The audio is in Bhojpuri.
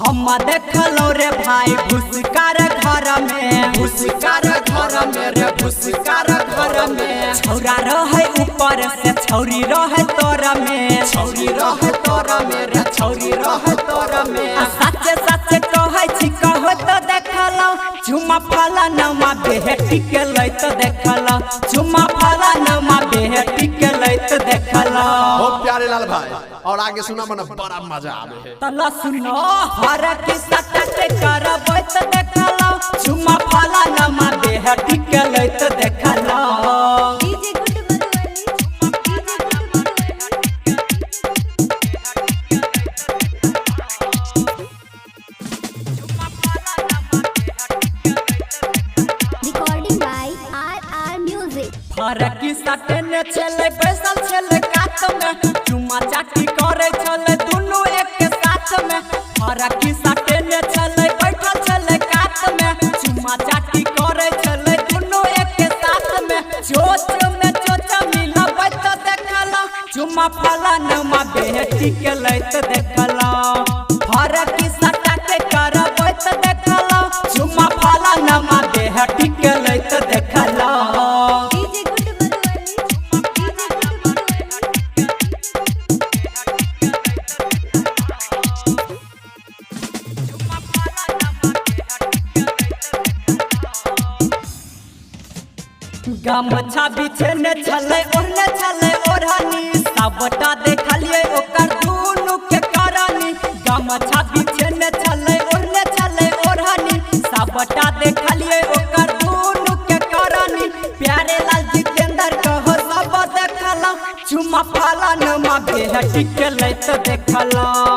हम देखलो रे भाई भूसकार घर में, भूसकार घर में रे, भूसकार घर में छौरा रहे ऊपर से छौरी रहे तोर में, छौरी रहे तोर में रे, छौरी रहे तोर में। सच्चे सच्चे कहै छी कहो तो देखलो झुमा फला नमा बेहटी के लैत देखलो, झुमा फला नमा बेहटी के लैत देखलो। ओ प्यारे लाल भाई और आगे सुना मन बड़ा मजा आवे। तला सुनो हर किस्सा के करबै त देखलो, झुमा फला नमा बेहटी के लैत देखलो। DJ good recording by R music. फरक सटे ने चले बैसल चले कात में, चुमा चाटी करे चले दुनु एक साथ में। फरक सटे ने चले बैठल चले कात में, चुमा चाटी करे चले दुनु एक साथ में। चोच में चोच मिलबै त देखलो, चुमा फला नमा बेहटी के लैत देखलो। फरक सटा के करबै त देखलो, चुमा फला नमा बेहटी के लैत देखलो। गमछा बिछने चले ओढ़ने चले ओढ़नी, सबटा देखलिए ओकर दुनु के करानी। गमछा बिछने चले ओढ़ने चले ओढ़नी, सबटा देखलिए ओकर दुनु के करानी। प्यारे लाल जितेंद्र कहो सब देखलो, चुमा फला नमा बेहटी के लैत देखलो।